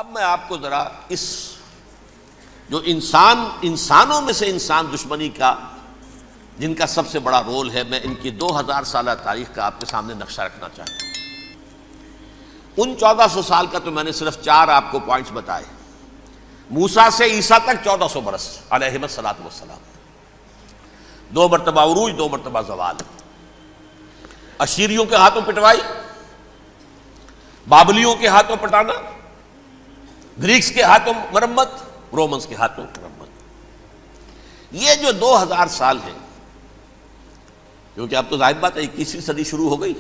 اب میں آپ کو ذرا اس جو انسانوں میں سے انسان دشمنی کا جن کا سب سے بڑا رول ہے، میں ان کی 2000 سالہ تاریخ کا آپ کے سامنے نقشہ رکھنا چاہتا ہوں۔ ان 1400 سال کا تو میں نے صرف 4 آپ کو پوائنٹس بتائے۔ موسیٰ سے عیسیٰ تک 1400 برس علیہ الصلوۃ والسلام، 2 مرتبہ عروج، 2 مرتبہ زوال، اشیریوں کے ہاتھوں پٹوائی، بابلیوں کے ہاتھوں پٹانا، گریکس کے ہاتھوں مرمت، رومنس کے ہاتھوں مرمت۔ یہ جو 2000 سال ہیں، کیونکہ اب تو ظاہر بات ہے 21ویں صدی شروع ہو گئی،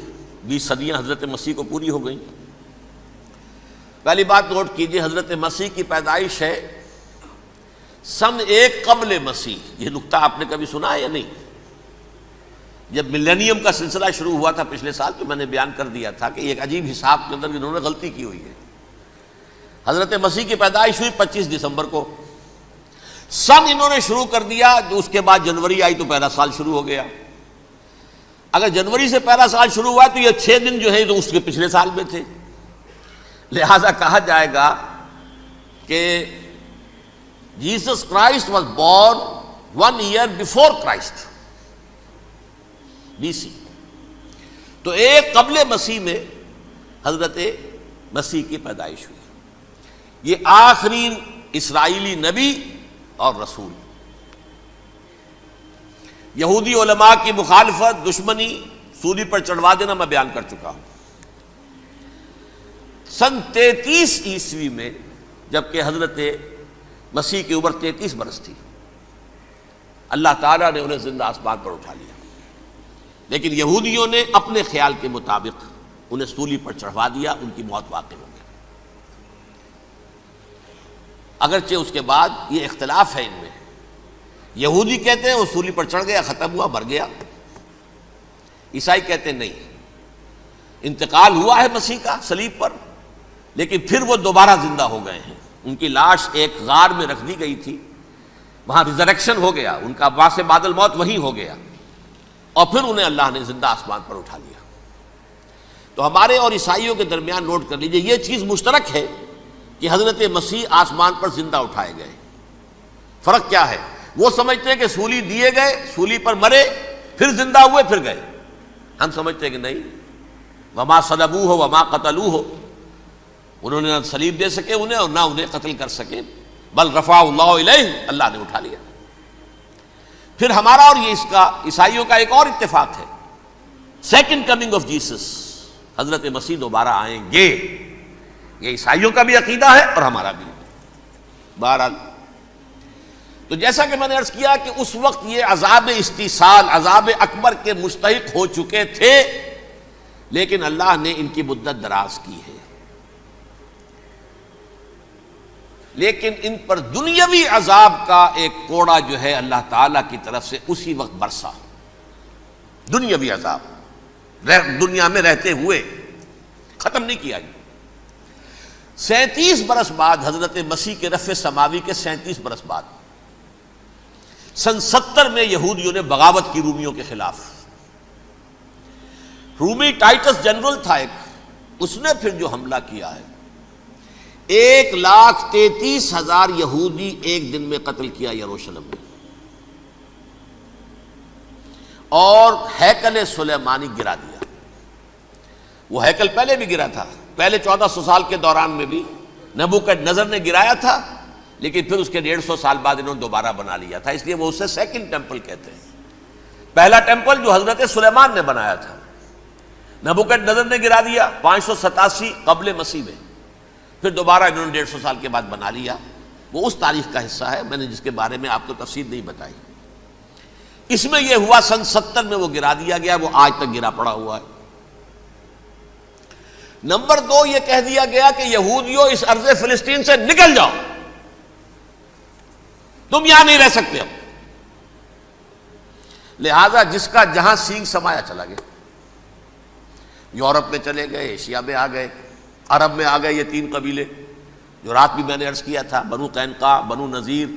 20 صدیاں حضرت مسیح کو پوری ہو گئیں۔ پہلی بات نوٹ کیجئے، حضرت مسیح کی پیدائش ہے سن 1 قبل مسیح۔ یہ نقطہ آپ نے کبھی سنا ہے یا نہیں؟ جب ملینیم کا سلسلہ شروع ہوا تھا پچھلے سال، تو میں نے بیان کر دیا تھا کہ ایک عجیب حساب کے اندر انہوں نے غلطی کی ہوئی ہے۔ حضرت مسیح کی پیدائش ہوئی 25 دسمبر کو، سن انہوں نے شروع کر دیا، جو اس کے بعد جنوری آئی تو پہلا سال شروع ہو گیا۔ اگر جنوری سے پہلا سال شروع ہوا تو یہ 6 دن جو ہے تو اس کے پچھلے سال میں تھے، لہذا کہا جائے گا کہ Jesus Christ was born 1 year before Christ, BC۔ تو 1 قبل مسیح میں حضرت مسیح کی پیدائش ہوئی۔ یہ آخری اسرائیلی نبی اور رسول۔ یہودی علماء کی مخالفت، دشمنی، سولی پر چڑھوا دینا میں بیان کر چکا ہوں۔ سن 33 عیسوی میں، جبکہ حضرت مسیح کی عمر 33 برس تھی، اللہ تعالیٰ نے انہیں زندہ آسمان پر اٹھا لیا، لیکن یہودیوں نے اپنے خیال کے مطابق انہیں سولی پر چڑھوا دیا، ان کی موت واقع ہو گئی۔ اگرچہ اس کے بعد یہ اختلاف ہے ان میں، یہودی کہتے ہیں وہ سولی پر چڑھ گیا، ختم ہوا، مر گیا۔ عیسائی کہتے ہیں نہیں، انتقال ہوا ہے مسیح کا صلیب پر، لیکن پھر وہ دوبارہ زندہ ہو گئے ہیں۔ ان کی لاش ایک غار میں رکھ دی گئی تھی، وہاں ریزریکشن ہو گیا، ان کا وہاں سے بعد الموت وہی ہو گیا، اور پھر انہیں اللہ نے زندہ آسمان پر اٹھا لیا۔ تو ہمارے اور عیسائیوں کے درمیان نوٹ کر لیجئے، یہ چیز مشترک ہے کہ حضرت مسیح آسمان پر زندہ اٹھائے گئے۔ فرق کیا ہے؟ وہ سمجھتے ہیں کہ سولی دیے گئے، سولی پر مرے، پھر زندہ ہوئے، پھر گئے۔ ہم سمجھتے ہیں کہ نہیں، وما صلبوہ وما قتلوہ، انہوں نے نہ صلیب دے سکے انہیں اور نہ انہیں قتل کر سکے، بل رفع اللہ الیہ، اللہ نے اٹھا لیا۔ پھر ہمارا اور یہ اس کا عیسائیوں کا ایک اور اتفاق ہے، سیکنڈ کمنگ آف جیسس، حضرت مسیح دوبارہ آئیں گے۔ یہ عیسائیوں کا بھی عقیدہ ہے اور ہمارا بھی۔ بہرحال تو جیسا کہ میں نے عرض کیا کہ اس وقت یہ عذاب استیصال، عذاب اکبر کے مستحق ہو چکے تھے، لیکن اللہ نے ان کی مدت دراز کی ہے۔ لیکن ان پر دنیاوی عذاب کا ایک کوڑا جو ہے اللہ تعالیٰ کی طرف سے اسی وقت برسا، دنیاوی عذاب دنیا میں رہتے ہوئے ختم نہیں کیا۔ 37 برس بعد، حضرت مسیح کے رفع سماوی کے 37 برس بعد، سن 70 میں یہودیوں نے بغاوت کی رومیوں کے خلاف۔ رومی ٹائٹس جنرل تھا ایک، اس نے پھر جو حملہ کیا ہے، 1,33,000 یہودی ایک دن میں قتل کیا یروشلم میں، اور ہیکل سلیمانی گرا دیا۔ وہ ہیکل پہلے بھی گرا تھا، پہلے 1400 سال کے دوران میں بھی نبوکڈنیزر نے گرایا تھا، لیکن پھر اس کے 150 سال بعد انہوں نے دوبارہ بنا لیا تھا، اس لیے وہ اسے سیکنڈ ٹیمپل کہتے ہیں۔ پہلا ٹیمپل جو حضرت سلیمان نے بنایا تھا، نبوکڈنیزر نے گرا دیا 587 قبل مسیح میں، پھر دوبارہ انہوں نے 150 سال کے بعد بنا لیا۔ وہ اس تاریخ کا حصہ ہے، میں نے جس کے بارے میں آپ کو تفصیل نہیں بتائی۔ اس میں یہ ہوا سن 70 میں وہ گرا دیا گیا، وہ آج تک گرا پڑا ہوا ہے۔ نمبر 2، یہ کہہ دیا گیا کہ یہودیوں اس ارض فلسطین سے نکل جاؤ، تم یہاں نہیں رہ سکتے اب۔ لہذا جس کا جہاں سینگ سمایا چلا گیا، یورپ میں چلے گئے، ایشیا میں آ گئے، عرب میں آ گئے، یہ 3 قبیلے جو رات بھی میں نے عرض کیا تھا، بنو قینقاع، بنو نذیر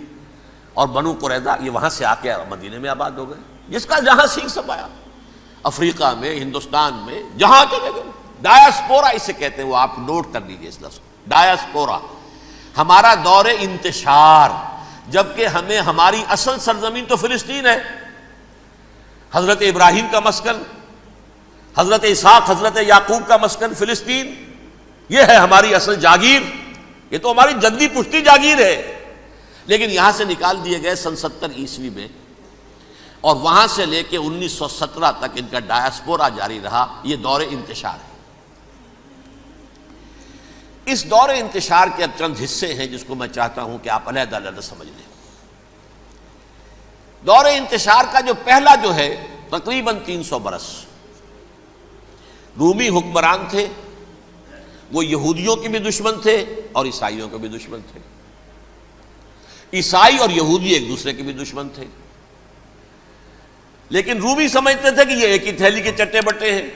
اور بنو قریظہ، یہ وہاں سے آ کے مدینے میں آباد ہو گئے۔ جس کا جہاں سینگ سمایا، افریقہ میں، ہندوستان میں، جہاں چلے گئے۔ ڈایاسپورا اسے کہتے ہیں، وہ آپ نوٹ کر لیجیے اس لفظ کو، ڈایاسپورا، ہمارا دور انتشار، جبکہ ہمیں ہماری اصل سرزمین تو فلسطین ہے، حضرت ابراہیم کا مسکن، حضرت اسحاق حضرت یعقوب کا مسکن فلسطین، یہ ہے ہماری اصل جاگیر، یہ تو ہماری جدی پشتی جاگیر ہے، لیکن یہاں سے نکال دیے گئے سن 70 عیسوی میں، اور وہاں سے لے کے 1917 تک ان کا ڈایاسپورا جاری رہا۔ یہ دور انتشار ہے۔ اس دور انتشار کے اب چند حصے ہیں جس کو میں چاہتا ہوں کہ آپ علیحدہ علیحدہ سمجھ لیں۔ دور انتشار کا جو پہلا جو ہے تقریباً 300 برس، رومی حکمران تھے، وہ یہودیوں کے بھی دشمن تھے اور عیسائیوں کے بھی دشمن تھے، عیسائی اور یہودی ایک دوسرے کے بھی دشمن تھے، لیکن رومی سمجھتے تھے کہ یہ ایک ہی تھیلی کے چٹے بٹے ہیں۔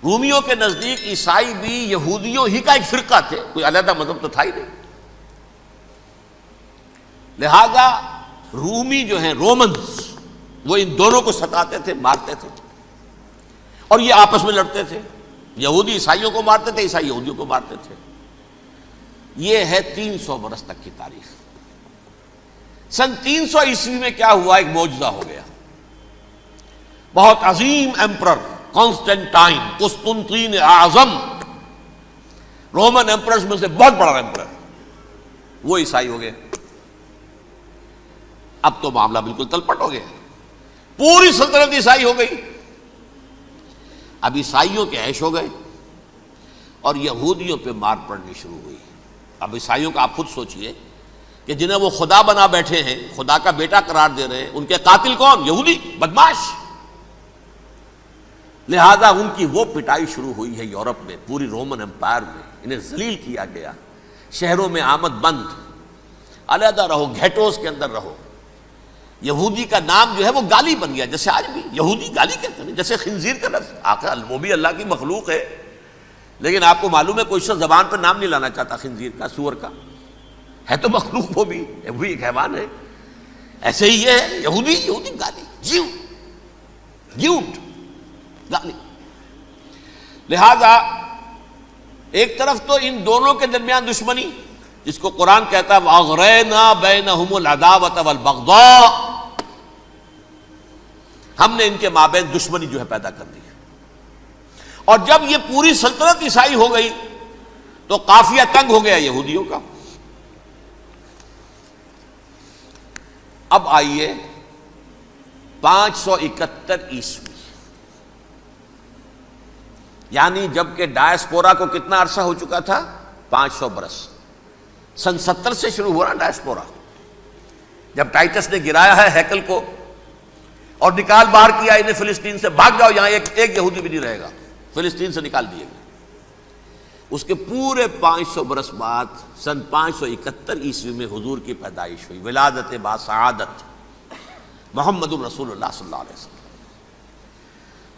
رومیوں کے نزدیک عیسائی بھی یہودیوں ہی کا ایک فرقہ تھے، کوئی علیحدہ مذہب تو تھا ہی نہیں، لہذا رومی جو ہیں رومنز وہ ان دونوں کو ستاتے تھے، مارتے تھے، اور یہ آپس میں لڑتے تھے، یہودی عیسائیوں کو مارتے تھے، عیسائی یہودیوں کو مارتے تھے۔ یہ ہے 300 برس تک کی تاریخ۔ سن 300 عیسوی میں کیا ہوا؟ ایک معجزہ ہو گیا۔ بہت عظیم ایمپرر کانسٹینٹائن، قسطنطین اعظم، رومن ایمپررز میں سے بہت بڑا ایمپرر، وہ عیسائی ہو گئے۔ اب تو معاملہ بالکل تلپٹ ہو گیا، پوری سلطنت عیسائی ہو گئی۔ اب عیسائیوں کے عیش ہو گئے اور یہودیوں پہ مار پڑنی شروع ہوئی۔ اب عیسائیوں کا آپ خود سوچئے کہ جنہیں وہ خدا بنا بیٹھے ہیں، خدا کا بیٹا قرار دے رہے ہیں، ان کے قاتل کون؟ یہودی بدماش۔ لہذا ان کی وہ پٹائی شروع ہوئی ہے یورپ میں، پوری رومن امپائر میں، انہیں ذلیل کیا گیا، شہروں میں آمد بند، علیحدہ رہو، گھیٹوز کے اندر رہو۔ یہودی کا نام جو ہے وہ گالی بن گیا، جیسے آج بھی یہودی گالی کہتے ہیں، جیسے خنزیر کا لفظ، آخر وہ بھی اللہ کی مخلوق ہے، لیکن آپ کو معلوم ہے کوئی شخص زبان پر نام نہیں لانا چاہتا خنزیر کا، سور کا، ہے تو مخلوق، وہ بھی ایک حیوان ہے۔ ایسے ہی یہ ہے یہودی، یہودی گالی، جیوٹ گالی۔ لہذا ایک طرف تو ان دونوں کے درمیان دشمنی، جس کو قرآن کہتا ہے وَأَغْرَيْنَا بَيْنَهُمُ الْعَدَاوَةَ وَالْبَغْضَاءَ، ہم نے ان کے مابین دشمنی جو ہے پیدا کر دی۔ اور جب یہ پوری سلطنت عیسائی ہو گئی تو قافیہ تنگ ہو گیا یہودیوں کا۔ اب آئیے 571 عیسوی، یعنی جب کہ ڈایاسپورا کو کتنا عرصہ ہو چکا تھا؟ 500 برس۔ سن 70 سے شروع ہوا نا ڈایاسپورا، جب ٹائٹس نے گرایا ہے ہیکل کو اور نکال باہر کیا انہیں فلسطین سے، بھاگ جاؤ یہاں ایک یہودی بھی نہیں رہے گا، فلسطین سے نکال دیے گئے۔ اس کے پورے 500 برس بعد سن 571 عیسوی میں حضور کی پیدائش ہوئی، ولادت باسعادت محمد رسول اللہ صلی اللہ علیہ وسلم۔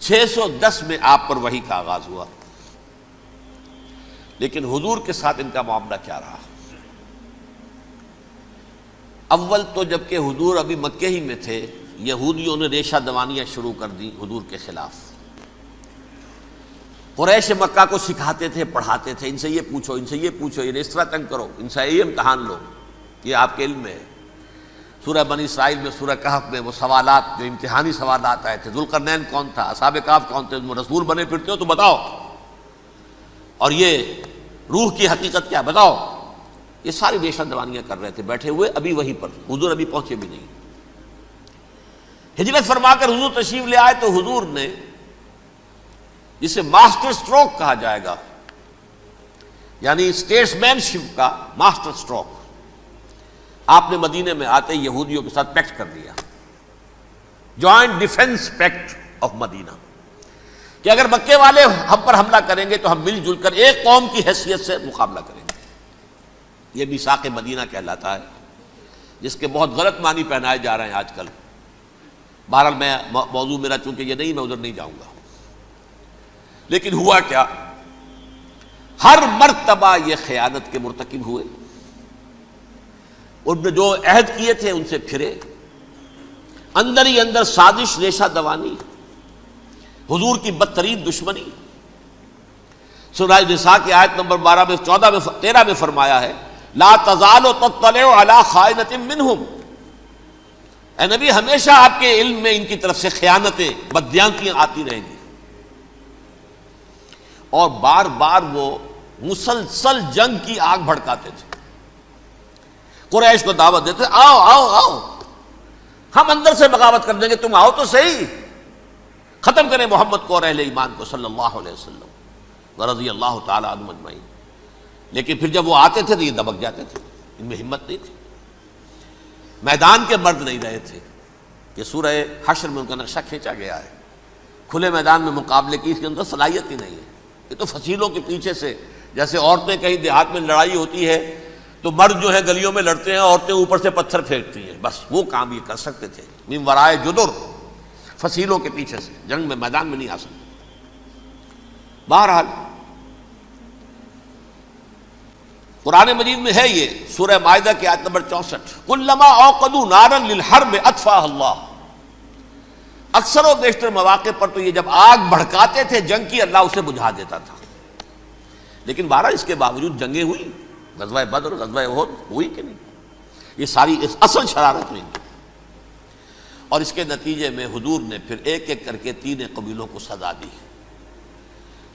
610 میں آپ پر وحی کا آغاز ہوا، لیکن حضور کے ساتھ ان کا معاملہ کیا رہا؟ اول تو جبکہ حضور ابھی مکے ہی میں تھے، یہودیوں نے ریشہ دوانیاں شروع کر دی حضور کے خلاف۔ قریش مکہ کو سکھاتے تھے، پڑھاتے تھے، ان سے یہ پوچھو، ان سے یہ پوچھو، انہیں اس طرح تنگ کرو، ان سے یہ امتحان لو، یہ آپ کے علم میں ہے۔ سورہ بنی اسرائیل میں، سورہ کہف میں وہ سوالات جو امتحانی سوالات آئے تھے، ذوالقرنین کون تھا، اصحاب کہف کون تھے، تم رسول بنے پھرتے ہو تو بتاؤ، اور یہ روح کی حقیقت کیا بتاؤ، یہ ساری ریشہ دوانیاں کر رہے تھے بیٹھے ہوئے ابھی وہیں پر، حضور ابھی پہنچے بھی نہیں۔ ہجرت فرما کر حضور تشریف لے آئے تو حضور نے، جسے ماسٹر سٹروک کہا جائے گا، یعنی اسٹیٹس مین شپ کا ماسٹر سٹروک، آپ نے مدینے میں آتے یہودیوں کے ساتھ پیکٹ کر دیا، جوائنٹ ڈیفنس پیکٹ آف مدینہ، کہ اگر مکے والے ہم پر حملہ کریں گے تو ہم مل جل کر ایک قوم کی حیثیت سے مقابلہ کریں گے۔ یہ میثاق مدینہ کہلاتا ہے، جس کے بہت غلط معنی پہنائے جا رہے ہیں آج کل۔ بہرحال میں موضوع میرا چونکہ یہ نہیں، میں ادھر نہیں جاؤں گا، لیکن ہوا کیا؟ ہر مرتبہ یہ خیانت کے مرتکب ہوئے، ان نے جو عہد کیے تھے ان سے پھرے، اندر ہی اندر سازش، ریشہ دوانی، حضور کی بدترین دشمنی۔ سورہ نساء کی آیت نمبر 12 میں 14 میں 13 میں فرمایا ہے لا تزال تطلع علی خائنۃ منہم، اے نبی ہمیشہ آپ کے علم میں ان کی طرف سے خیانتیں، بددیانتیاں آتی رہیں گی. اور بار بار وہ مسلسل جنگ کی آگ بھڑکاتے تھے. قریش کو دعوت دیتے، آؤ آؤ آؤ ہم اندر سے بغاوت کر دیں گے، تم آؤ تو صحیح، ختم کریں محمد کو اور اہل ایمان کو صلی اللہ علیہ وسلم ورضی اللہ تعالی عنہم اجمعین. لیکن پھر جب وہ آتے تھے تو یہ دبک جاتے تھے، ان میں ہمت نہیں تھی. میدان کے مرد نہیں رہے تھے. یہ سورہ حشر میں ان کا نقشہ کھینچا گیا ہے. کھلے میدان میں مقابلے کی اس کے اندر صلاحیت ہی نہیں ہے. یہ تو فصیلوں کے پیچھے سے، جیسے عورتیں کہیں دیہات میں لڑائی ہوتی ہے تو مرد جو ہے گلیوں میں لڑتے ہیں، عورتیں اوپر سے پتھر پھینکتی ہیں، بس وہ کام یہ کر سکتے تھے. من ورائے جدر، فصیلوں کے پیچھے سے، جنگ میں میدان میں نہیں آ سکتے. بہرحال قرآن مجید میں ہے یہ سورہ مائدہ کی آیت نمبر 64، کلما اوقدوا نارا للحرب اطفاها اللہ. اکثر و بیشتر مواقع پر تو یہ جب آگ بھڑکاتے تھے جنگ کی، اللہ اسے بجھا دیتا تھا. لیکن بہرحال اس کے باوجود جنگیں ہوئی، غزوہ بدر، غزوہ احد ہوئی کہ نہیں؟ یہ ساری اصل شرارت ہوئی. اور اس کے نتیجے میں حضور نے پھر ایک ایک کر کے 3 قبیلوں کو سزا دی.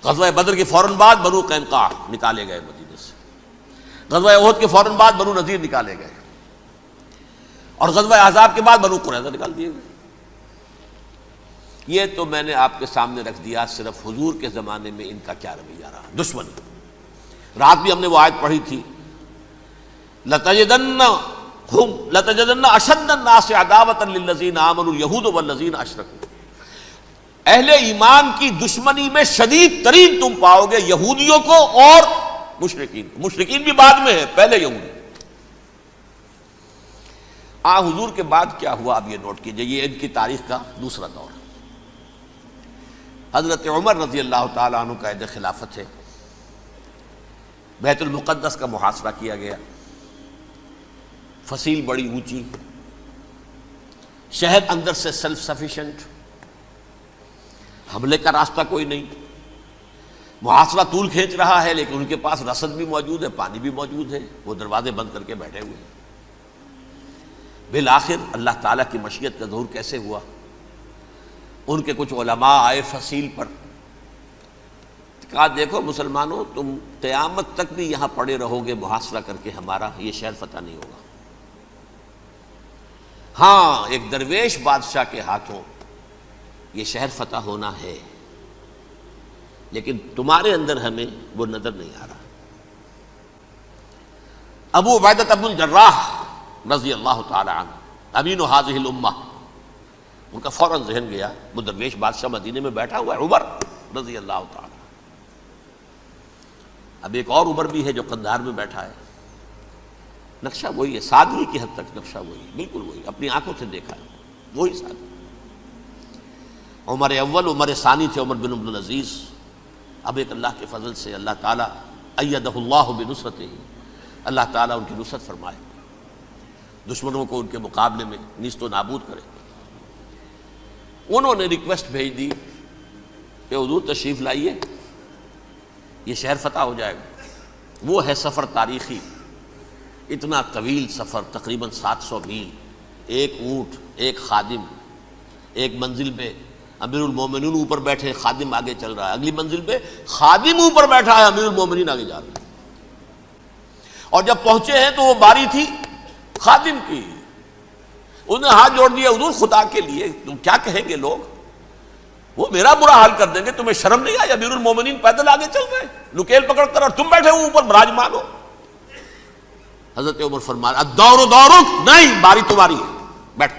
غزوہ بدر کے فوراً بعد بنو قینقاع نکالے گئے مدینے سے، غزوہ احد کے فوراً بعد بنو نذیر نکالے گئے، اور غزوہ احزاب کے بعد بنو قریظہ نکال دیے گئے. یہ تو میں نے آپ کے سامنے رکھ دیا صرف حضور کے زمانے میں ان کا کیا رویہ رہا. دشمن، رات بھی ہم نے وہ آیت پڑھی تھی، لَتَجِدَنَّ أَشَدَّ النَّاسِ عَدَاوَةً لِلَّذِينَ آمَنُوا الْيَهُودُ وَالَّذِينَ أَشْرَكُوا. اہل ایمان کی دشمنی میں شدید ترین تم پاؤ گے یہودیوں کو اور مشرکین. مشرکین بھی بعد میں ہے، پہلے یہودی. حضور کے بعد کیا ہوا اب یہ نوٹ کیجئے، یہ ان کی تاریخ کا دوسرا دور. حضرت عمر رضی اللہ تعالیٰ عنہ کا عہد خلافت ہے. بیت المقدس کا محاصرہ کیا گیا، فصیل بڑی اونچی، شہر اندر سے سیلف سفیشینٹ، حملے کا راستہ کوئی نہیں. محاصرہ طول کھینچ رہا ہے لیکن ان کے پاس رسد بھی موجود ہے، پانی بھی موجود ہے، وہ دروازے بند کر کے بیٹھے ہوئے ہیں. بالآخر اللہ تعالیٰ کی مشیت کا ظہور کیسے ہوا؟ ان کے کچھ علماء آئے فصیل پر، کہا دیکھو مسلمانوں، تم قیامت تک بھی یہاں پڑے رہو گے محاصرہ کر کے، ہمارا یہ شہر فتح نہیں ہوگا. ہاں ایک درویش بادشاہ کے ہاتھوں یہ شہر فتح ہونا ہے، لیکن تمہارے اندر ہمیں وہ نظر نہیں آ رہا. ابو عبیدہ بن الجراح رضی اللہ تعالی عنہ، امین هذه الامہ، ان کا فوراً ذہن گیا وہ درویش بادشاہ مدینے میں بیٹھا ہوا ہے عمر رضی اللہ تعالی. اب ایک اور عمر بھی ہے جو قندھار میں بیٹھا ہے. نقشہ وہی ہے، سادگی کی حد تک نقشہ وہی، بالکل وہی، اپنی آنکھوں سے دیکھا ہے وہی سادگی. عمر اول، عمر ثانی تھے عمر بن عبد العزیز. اب ایک اللہ کے فضل سے اللہ تعالیٰ ایدہ اللہ بنصرتہ، اللہ تعالیٰ ان کی نصرت فرمائے، دشمنوں کو ان کے مقابلے میں نیست و نابود کرے. انہوں نے ریکویسٹ بھیج دی کہ حضور تشریف لائیے، یہ شہر فتح ہو جائے گا. وہ ہے سفر تاریخی، اتنا طویل سفر، تقریباً 700 میل، ایک اونٹ، ایک خادم، ایک منزل پہ امیر المومنین اوپر بیٹھے، خادم آگے چل رہا ہے، اگلی منزل پہ خادم اوپر بیٹھا ہے، امیر المومنین آگے جا رہے ہیں. اور جب پہنچے ہیں تو وہ باری تھی خادم کی. انہوں نے ہاتھ جوڑ دیا، حضور خدا کے لیے تم کیا کہیں گے لوگ، وہ میرا برا حال کر دیں گے، تمہیں شرم نہیں آئی؟ امیر المومنین پیدل آگے چل رہے ہیں نکیل پکڑ کر، اور تم بیٹھے ہو اوپر براجمان ہو. حضرت عمر فرمایا الدور دورک، نہیں باری تمہاری ہے، بیٹھ.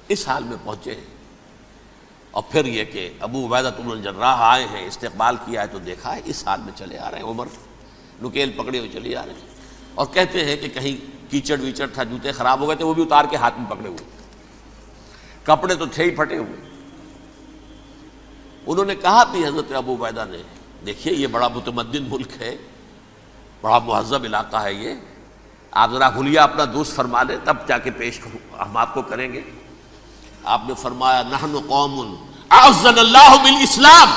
اس حال میں پہنچے ہیں. اور پھر یہ کہ ابو عبیدہ بن الجراح آئے ہیں، استقبال کیا ہے تو دیکھا ہے اس حال میں چلے آ رہے ہیں. عمر نکیل پکڑے ہوئے چلے آ رہے ہیں، اور کہتے ہیں کہ کہیں کیچڑ ویچڑ تھا، جوتے خراب ہو گئے تھے، وہ بھی اتار کے ہاتھ میں پکڑے ہوئے، کپڑے تو تھے ہی پھٹے ہوئے. انہوں نے کہا بھی حضرت ابو عبیدہ نے، دیکھیے یہ بڑا متمدن ملک ہے، بڑا مہذب علاقہ ہے یہ، آپ ذرا حلیہ اپنا دوست فرما لیں تب جا کے پیش ہم آپ کو کریں گے. آپ نے فرمایا نحن قوم اعزنا اللہ بالاسلام،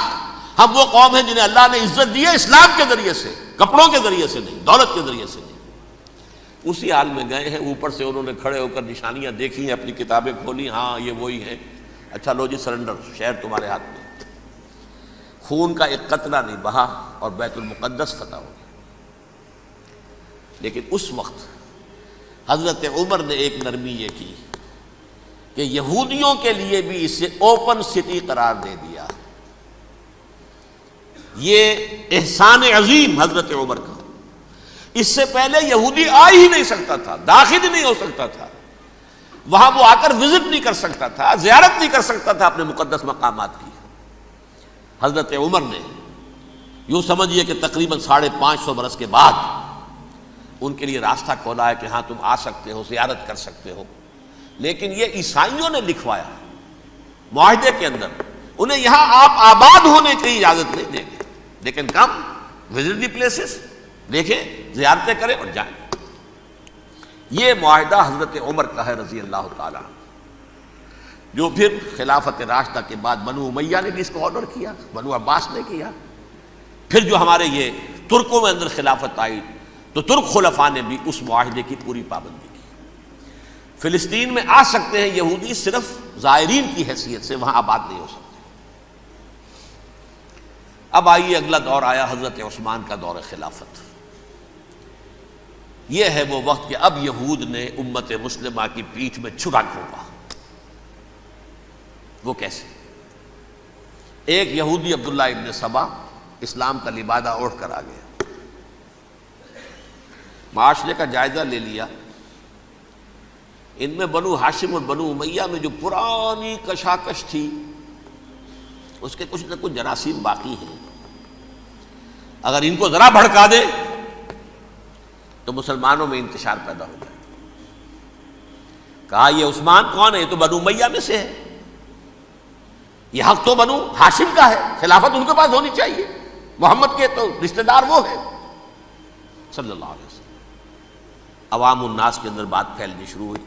ہم وہ قوم ہیں جنہیں اللہ نے عزت دی ہے اسلام کے ذریعے سے، کپڑوں کے ذریعے سے نہیں، دولت کے ذریعے سے نہیں۔ اسی حال میں گئے ہیں، اوپر سے انہوں نے کھڑے ہو کر نشانیاں دیکھی ہیں، اپنی کتابیں کھولی، ہاں یہ وہی ہیں، اچھا لو جی سرنڈر، شہر تمہارے ہاتھ میں۔ خون کا ایک قطرہ نہیں بہا اور بیت المقدس فتح ہو گیا۔ لیکن اس وقت حضرت عمر نے ایک نرمی یہ کی کہ یہودیوں کے لیے بھی اسے اوپن سٹی قرار دے دیا۔ یہ احسان عظیم حضرت عمر کا، اس سے پہلے یہودی آ ہی نہیں سکتا تھا، داخل ہی نہیں ہو سکتا تھا، وہاں وہ آ کر وزٹ نہیں کر سکتا تھا، زیارت نہیں کر سکتا تھا اپنے مقدس مقامات کی۔ حضرت عمر نے یوں سمجھیے کہ تقریباً 550 برس کے بعد ان کے لیے راستہ کھولا ہے کہ ہاں تم آ سکتے ہو، زیارت کر سکتے ہو۔ لیکن یہ عیسائیوں نے لکھوایا معاہدے کے اندر، انہیں یہاں آپ آباد ہونے کی اجازت نہیں دیں گے، لیکن کم وزٹ دی پلیسز، دیکھیں زیارتیں کریں اور جائیں۔ یہ معاہدہ حضرت عمر کا ہے رضی اللہ تعالیٰ، جو پھر خلافت راشدہ کے بعد بنو امیہ نے بھی اس کو آنر کیا، بنو عباس نے کیا، پھر جو ہمارے یہ ترکوں میں اندر خلافت آئی تو ترک خلفاء نے بھی اس معاہدے کی پوری پابندی کی۔ فلسطین میں آ سکتے ہیں یہودی صرف زائرین کی حیثیت سے، وہاں آباد نہیں ہو سکتے۔ اب آئیے اگلا دور آیا حضرت عثمان کا دور خلافت۔ یہ ہے وہ وقت کہ اب یہود نے امت مسلمہ کی پیٹھ میں چھرا گھونپا۔ وہ کیسے؟ ایک یہودی عبداللہ ابن سبا اسلام کا لبادہ اوڑھ کر آ گیا، معاشرے کا جائزہ لے لیا، ان میں بنو ہاشم اور بنو امیہ میں جو پرانی کشاکش تھی اس کے کچھ نہ کچھ جراثیم باقی ہیں، اگر ان کو ذرا بھڑکا دے تو مسلمانوں میں انتشار پیدا ہو جائے۔ کہا یہ عثمان کون ہے؟ یہ تو بنو امیہ میں سے ہے، یہ حق تو بنو ہاشم کا ہے، خلافت ان کے پاس ہونی چاہیے، محمد کے تو رشتہ دار وہ ہے صلی اللہ علیہ وسلم۔ عوام الناس کے اندر بات پھیلنی شروع ہوئی،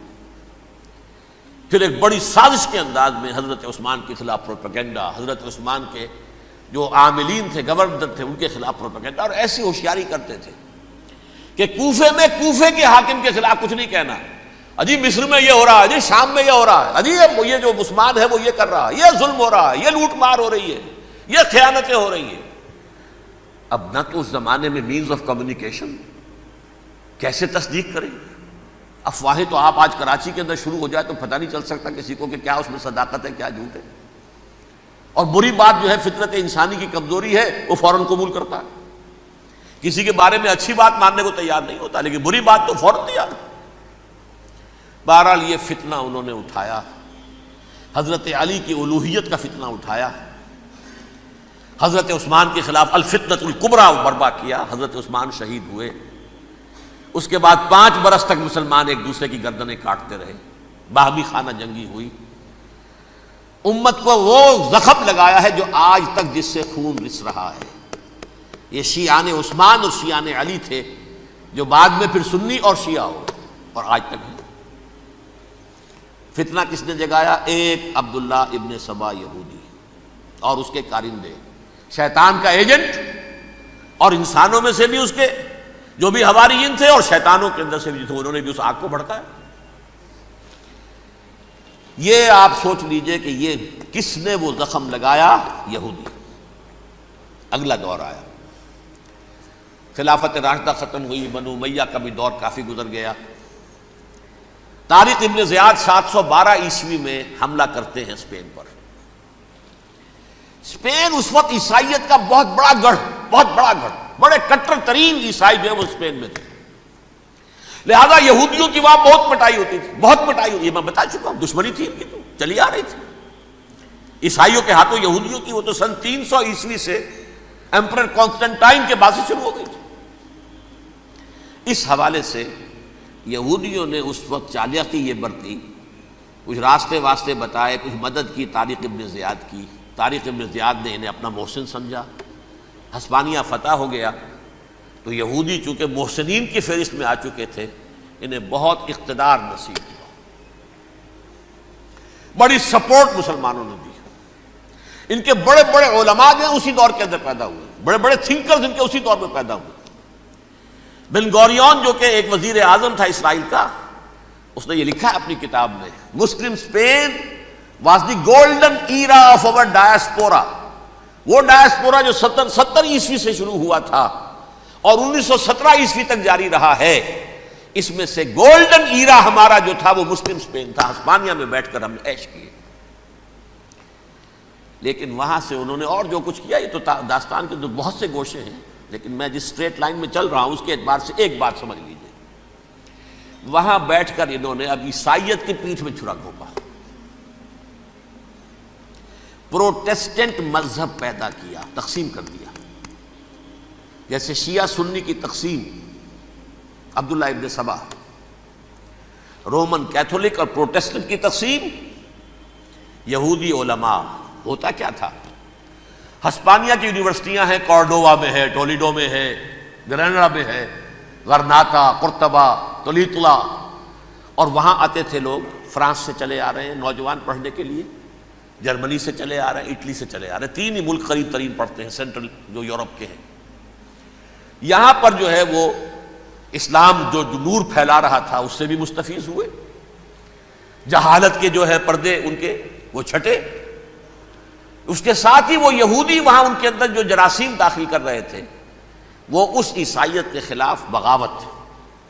پھر ایک بڑی سازش کے انداز میں حضرت عثمان کے خلاف پروپیگنڈا، حضرت عثمان کے جو عاملین تھے، گورنر تھے، ان کے خلاف پروپیگنڈا، اور ایسی ہوشیاری کرتے تھے کہ کوفے میں کوفے کے حاکم کے خلاف کچھ نہیں کہنا، اجی مصر میں یہ ہو رہا ہے، اجی شام میں یہ ہو رہا ہے، اجی یہ جو عثمان ہے وہ یہ کر رہا ہے، یہ ظلم ہو رہا ہے، یہ لوٹ مار ہو رہی ہے، یہ خیانتیں ہو رہی ہیں۔ اب نہ تو اس زمانے میں مینز آف کمیونیکیشن، کیسے تصدیق کریں؟ افواہیں تو آپ آج کراچی کے اندر شروع ہو جائے تو پتہ نہیں چل سکتا کسی کو کہ کیا اس میں صداقت ہے کیا جھوٹ ہے، اور بری بات جو ہے فطرت انسانی کی کمزوری ہے وہ فوراً قبول کرتا ہے، کسی کے بارے میں اچھی بات ماننے کو تیار نہیں ہوتا لیکن بری بات تو فوراً تیار ہے۔ بہرحال یہ فتنہ انہوں نے اٹھایا، حضرت علی کی الوہیت کا فتنہ اٹھایا، حضرت عثمان کے خلاف الفتنۃ الکبریٰ برپا کیا، حضرت عثمان شہید ہوئے، اس کے بعد 5 برس تک مسلمان ایک دوسرے کی گردنیں کاٹتے رہے، باہمی خانہ جنگی ہوئی، امت کو وہ زخم لگایا ہے جو آج تک جس سے خون رس رہا ہے۔ یہ شیعان عثمان اور شیعان علی تھے جو بعد میں پھر سنی اور شیعہ ہو اور آج تک ہے۔ فتنہ کس نے جگایا؟ ایک عبداللہ ابن سبا یہودی اور اس کے کارندے، شیطان کا ایجنٹ، اور انسانوں میں سے بھی اس کے جو بھی حواریین تھے اور شیطانوں کے اندر سے بھی تھے، انہوں نے بھی اس آگ کو بھڑکایا۔ یہ آپ سوچ لیجئے کہ یہ کس نے وہ زخم لگایا؟ یہودی۔ اگلا دور آیا، خلافت راشدہ ختم ہوئی، بنو امیہ کا بھی دور کافی گزر گیا۔ طارق ابن زیاد 712 عیسوی میں حملہ کرتے ہیں اسپین پر۔ اسپین اس وقت عیسائیت کا بہت بڑا گڑھ، بڑے کٹر ترین عیسائی جو ہے وہ اسپین میں تھے، لہذا یہودیوں کی وہاں بہت پٹائی ہوتی تھی، یہ میں بتا چکا ہوں، دشمنی تھی ان کی تو چلی آ رہی تھی عیسائیوں کے ہاتھوں یہودیوں کی، وہ تو سن 300 عیسوی سے ایمپرر کانسٹنٹائن کے بعد سے شروع ہو گئی تھی۔ اس حوالے سے یہودیوں نے اس وقت چالاکی یہ برتی، کچھ راستے واسطے بتائے، کچھ مدد کی طارق ابن زیاد کی۔ طارق ابن زیاد نے انہیں اپنا محسن سمجھا، ہسپانیہ فتح ہو گیا تو یہودی چونکہ محسنین کی فہرست میں آ چکے تھے، انہیں بہت اقتدار نصیب ہوا، بڑی سپورٹ مسلمانوں نے دی۔ ان کے بڑے بڑے علماء جو ہیں اسی دور کے اندر پیدا ہوئے، بڑے بڑے تھنکرز ان کے اسی دور میں پیدا ہوئے۔ بن گوریون جو کہ ایک وزیر اعظم تھا اسرائیل کا، اس نے یہ لکھا ہے اپنی کتاب میں، Muslim Spain was the golden era of our diaspora. وہ ڈائسپورا جو 70 عیسوی سے شروع ہوا تھا اور 1917 عیسوی تک جاری رہا ہے، اس میں سے گولڈن ایرا ہمارا جو تھا وہ مسلم اسپین تھا۔ ہسپانیہ میں بیٹھ کر ہم نے عیش کیے، لیکن وہاں سے انہوں نے اور جو کچھ کیا، یہ تو داستان کے بہت سے گوشے ہیں، لیکن میں جس اسٹریٹ لائن میں چل رہا ہوں اس کے اعتبار سے ایک بات سمجھ لیجیے، وہاں بیٹھ کر انہوں نے اب عیسائیت کی پیٹھ میں چھرا گھونپا، پروٹیسٹنٹ مذہب پیدا کیا، تقسیم کر دیا، جیسے شیعہ سنی کی تقسیم، عبداللہ ابن سبا، رومن کیتھولک اور پروٹیسٹنٹ کی تقسیم، یہودی علماء۔ ہوتا کیا تھا، ہسپانیہ کی یونیورسٹیاں ہیں، کارڈووا میں ہے، ٹولیڈو میں ہے، گریناڈا میں ہے، غرناطہ، قرطبہ، تولیتلا، اور وہاں آتے تھے لوگ، فرانس سے چلے آ رہے ہیں نوجوان پڑھنے کے لیے، جرمنی سے چلے آ رہے ہیں، اٹلی سے چلے آ رہے ہیں، تین ہی ملک قریب ترین پڑھتے ہیں سینٹرل جو یورپ کے ہیں۔ یہاں پر جو ہے وہ اسلام جو نور پھیلا رہا تھا اس سے بھی مستفیض ہوئے، جہالت کے جو ہے پردے ان کے وہ چھٹے، اس کے ساتھ ہی وہ یہودی وہاں ان کے اندر جو جراثیم داخل کر رہے تھے وہ اس عیسائیت کے خلاف بغاوت،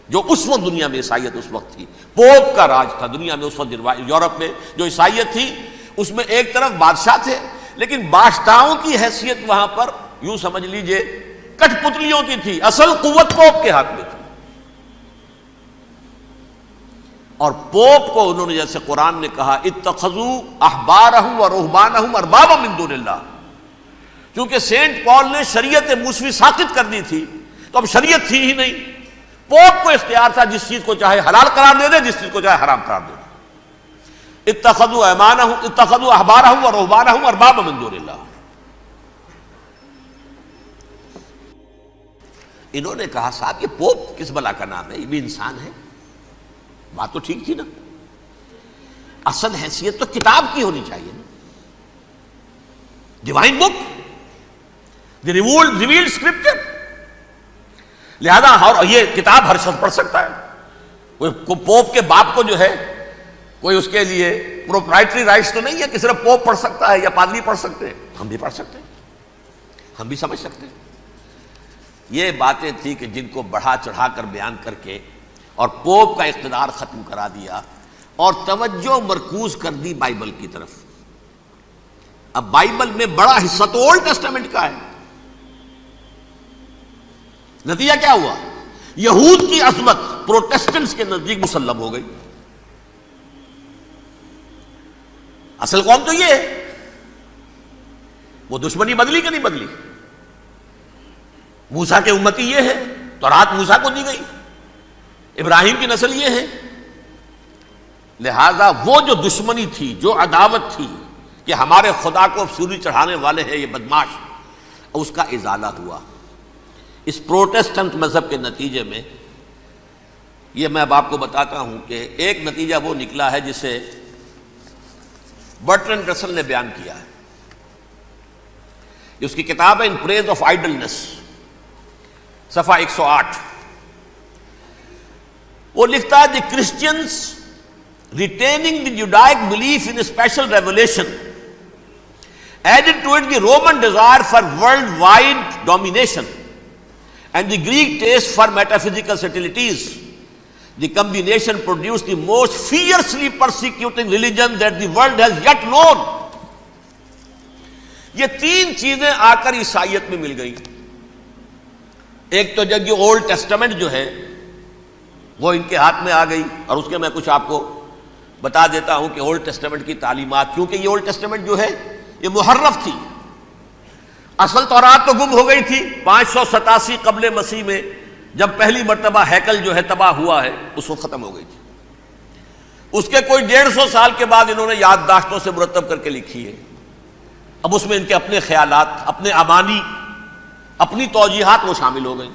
جو اس وقت دنیا میں عیسائیت اس وقت تھی، پوپ کا راج تھا دنیا میں اس وقت، یورپ میں جو عیسائیت تھی اس میں ایک طرف بادشاہ تھے، لیکن بادشاہوں کی حیثیت وہاں پر یوں سمجھ لیجئے کٹ پتلیوں کی تھی، اصل قوت پوپ کے ہاتھ میں تھی۔ اور پوپ کو انہوں نے جیسے قرآن نے کہا اتخذوا احبارہم ورہبانہم اربابا من دون اللہ، چونکہ سینٹ پال نے شریعت موسوی ساقط کر دی تھی تو اب شریعت تھی ہی نہیں، پوپ کو اختیار تھا جس چیز کو چاہے حلال قرار دے دے، جس چیز کو چاہے حرام قرار دے دے۔ اتخذوا احبارہم ورہبانہم اربابا من دون اللہ۔ انہوں نے کہا صاحب یہ پوپ کس بلا کا نام ہے، یہ بھی انسان ہے، بات تو ٹھیک تھی نا، اصل حیثیت تو کتاب کی ہونی چاہیے نا، ڈیوائن بک، دی ریویلڈ اسکرپچر، لہذا اور یہ کتاب ہر شخص پڑھ سکتا ہے، کوئی پوپ کے باپ کو جو ہے کوئی اس کے لیے پروپرائٹری رائٹس تو نہیں ہے کہ صرف پوپ پڑھ سکتا ہے یا پادری پڑھ سکتے ہیں، ہم بھی پڑھ سکتے ہیں، ہم بھی سمجھ سکتے ہیں۔ یہ باتیں تھی کہ جن کو بڑھا چڑھا کر بیان کر کے اور پوپ کا اقتدار ختم کرا دیا اور توجہ مرکوز کر دی بائبل کی طرف۔ اب بائبل میں بڑا حصہ تو اولڈ ٹیسٹامنٹ کا ہے، نتیجہ کیا ہوا، یہود کی عظمت پروٹیسٹنٹس کے نزدیک مسلم ہو گئی۔ اصل قوم تو یہ ہے، وہ دشمنی بدلی کہ نہیں بدلی، موسیٰ کے امتی یہ ہے، تورات موسیٰ کو دی گئی، ابراہیم کی نسل یہ ہے، لہذا وہ جو دشمنی تھی، جو عداوت تھی کہ ہمارے خدا کو سولی چڑھانے والے ہیں یہ بدماش، اس کا ازالہ ہوا اس پروٹیسٹنٹ مذہب کے نتیجے میں۔ یہ میں اب آپ کو بتاتا ہوں کہ ایک نتیجہ وہ نکلا ہے جسے برٹرنڈ رسل نے بیان کیا ہے، اس کی کتاب ہے ان پریز آف آئیڈلنس، صفحہ 108۔ وہ لکھتا ہے the Christians retaining the Judaic belief in special revelation added to it the Roman desire for worldwide domination and the Greek taste for metaphysical subtleties. The combination produced the most fiercely persecuting religion that the world has yet known. یہ تین چیزیں آ کر عیسائیت میں مل گئی، ایک تو جب یہ اولڈ ٹیسٹمنٹ جو ہے وہ ان کے ہاتھ میں آ گئی، اور اس کے میں کچھ آپ کو بتا دیتا ہوں کہ اولڈ ٹیسٹمنٹ کی تعلیمات، کیونکہ یہ اولڈ ٹیسٹمنٹ جو ہے یہ محرف تھی، اصل تورات تو گم ہو گئی تھی 587 قبل مسیح میں، جب پہلی مرتبہ ہیکل جو ہے تباہ ہوا ہے اس وقت ختم ہو گئی تھی، اس کے کوئی 150 سال کے بعد انہوں نے یادداشتوں سے مرتب کر کے لکھی ہے، اب اس میں ان کے اپنے خیالات، اپنے امانی، اپنی توجیحات وہ شامل ہو گئیں۔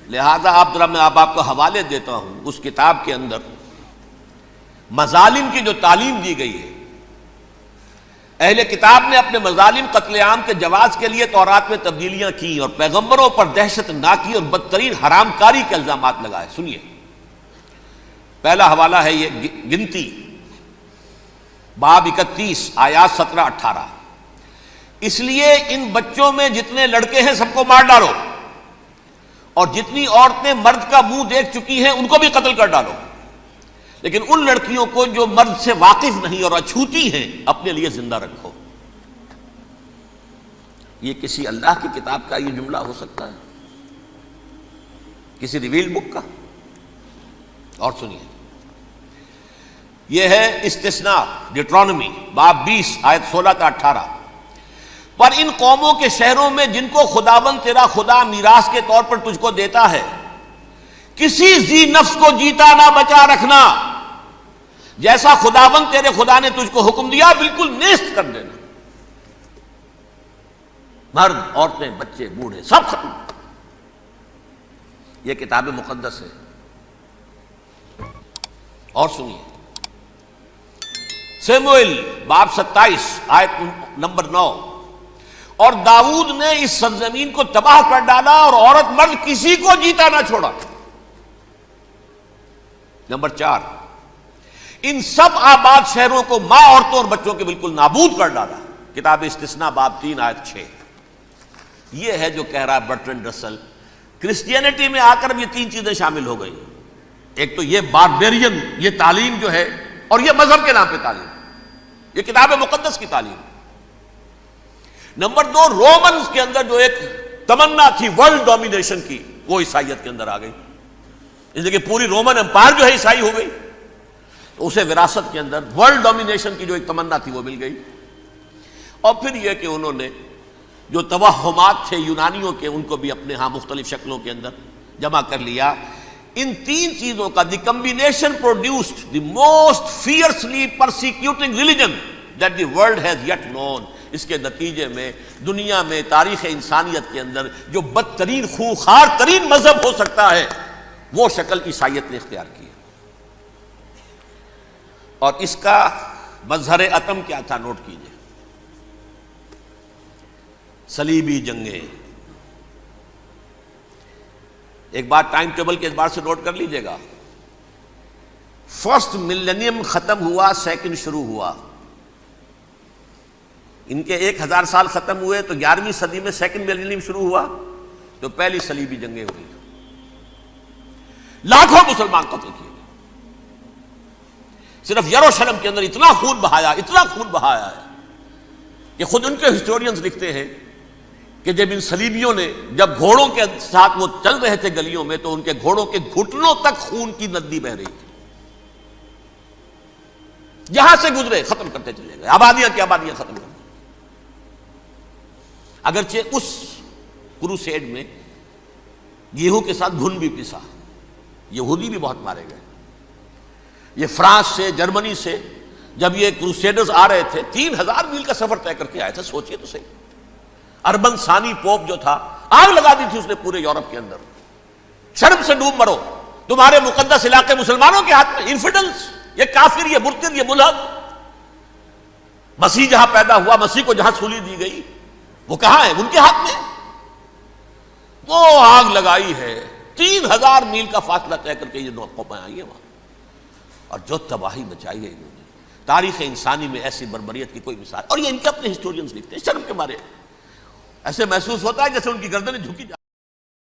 لہذا آپ ذرا میں آپ کو حوالے دیتا ہوں، اس کتاب کے اندر مظالم کی جو تعلیم دی گئی ہے، اہل کتاب نے اپنے مظالم قتل عام کے جواز کے لیے تورات میں تبدیلیاں کی اور پیغمبروں پر دہشت ناکی اور بدترین حرام کاری کے الزامات لگائے. سنیے، پہلا حوالہ ہے یہ گنتی باب 31 آیات 17-18. اس لیے ان بچوں میں جتنے لڑکے ہیں سب کو مار ڈالو، اور جتنی عورتیں مرد کا منہ دیکھ چکی ہیں ان کو بھی قتل کر ڈالو، لیکن ان لڑکیوں کو جو مرد سے واقف نہیں اور اچھوتی ہیں اپنے لیے زندہ رکھو. یہ کسی اللہ کی کتاب کا یہ جملہ ہو سکتا ہے؟ کسی ریویل بک کا؟ اور سنیے، یہ ہے استثناء ڈیٹرانومی باب 20 آیت 16-18. پر ان قوموں کے شہروں میں جن کو خداوند تیرا خدا میراث کے طور پر تجھ کو دیتا ہے، کسی ذی نفس کو جیتا نہ بچا رکھنا، جیسا خداوند تیرے خدا نے تجھ کو حکم دیا بالکل نیست کر دینا. مرد، عورتیں، بچے، بوڑھے سب ختم. یہ کتاب مقدس ہے. اور سنیے، سموئیل باب 27 آیت نمبر 9. اور داؤد نے اس سرزمین کو تباہ کر ڈالا اور عورت مرد کسی کو جیتا نہ چھوڑا. نمبر 4، ان سب آباد شہروں کو ماں، عورتوں اور بچوں کے بالکل نابود کر ڈالا. کتاب استثناء باب 3 آیت 6. یہ ہے جو کہہ رہا ہے برٹرنڈ رسل، کرسچینٹی میں آ کر اب یہ تین چیزیں شامل ہو گئی. ایک تو یہ باربیرین یہ تعلیم جو ہے، اور یہ مذہب کے نام پہ تعلیم، یہ کتاب مقدس کی تعلیم. نمبر 2، رومنز کے اندر جو ایک تمنا تھی ورلڈ ڈومینیشن کی، وہ عیسائیت کے اندر آ گئی. اس لیے کہ پوری رومن امپائر جو ہے عیسائی ہو گئی، تو اسے وراثت کے اندر ورلڈ ڈومینیشن کی جو ایک تمنا تھی وہ مل گئی. اور پھر یہ کہ انہوں نے جو توہمات تھے یونانیوں کے، ان کو بھی اپنے ہاں مختلف شکلوں کے اندر جمع کر لیا. ان تین چیزوں کا the combination produced the most fiercely persecuting religion that the world has yet known. اس کے نتیجے میں دنیا میں تاریخ انسانیت کے اندر جو بدترین خونخوار ترین مذہب ہو سکتا ہے وہ شکل عیسائیت نے اختیار کی. اور اس کا مظہر عتم کیا تھا؟ نوٹ کیجئے، صلیبی جنگیں. ایک بات ٹائم ٹیبل کے اعتبار سے نوٹ کر لیجئے گا. فرسٹ ملینیم ختم ہوا، سیکنڈ شروع ہوا. ان کے 1000 سال ختم ہوئے تو 11ویں صدی میں سیکنڈ ملینیم شروع ہوا، تو پہلی صلیبی جنگیں ہوئی. لاکھوں مسلمان قتل کیے. صرف یروشلم کے اندر اتنا خون بہایا ہے کہ خود ان کے ہسٹورینز لکھتے ہیں کہ جب ان صلیبیوں نے جب گھوڑوں کے ساتھ وہ چل رہے تھے گلیوں میں، تو ان کے گھوڑوں کے گھٹنوں تک خون کی ندی بہ رہی تھی. جہاں سے گزرے ختم کرتے چلے گئے، آبادیاں کی آبادیاں ختم کر دی. اگرچہ اس کروسیڈ میں گیہوں کے ساتھ گھن بھی پسا، یہودی بھی بہت مارے گئے. یہ فرانس سے، جرمنی سے جب یہ کروسیڈرز آ رہے تھے، 3000 میل کا سفر طے کر کے آئے تھے. سوچئے تو صحیح. اربن ثانی پوپ جو تھا، آگ لگا دی تھی اس نے پورے یورپ کے اندر. شرم سے ڈوب مرو، تمہارے مقدس علاقے مسلمانوں کے ہاتھ میں. انفیڈلز، یہ کافر، یہ مرتد، یہ ملحد. مسیح جہاں پیدا ہوا، مسیح کو جہاں سولی دی گئی، وہ کہاں ہے؟ ان کے ہاتھ میں. وہ آگ لگائی ہے، 3000 میل کا فاصلہ طے کر کے یہ قومیں آئی ہیں وہاں. اور جو تباہی مچائی ہے انہوں نے، تاریخ انسانی میں ایسی بربریت کی کوئی مثال. اور یہ ان کے اپنے ہسٹورینز لکھتے ہیں. شرم کے مارے ایسے محسوس ہوتا ہے جیسے ان کی گردنیں جھکی جا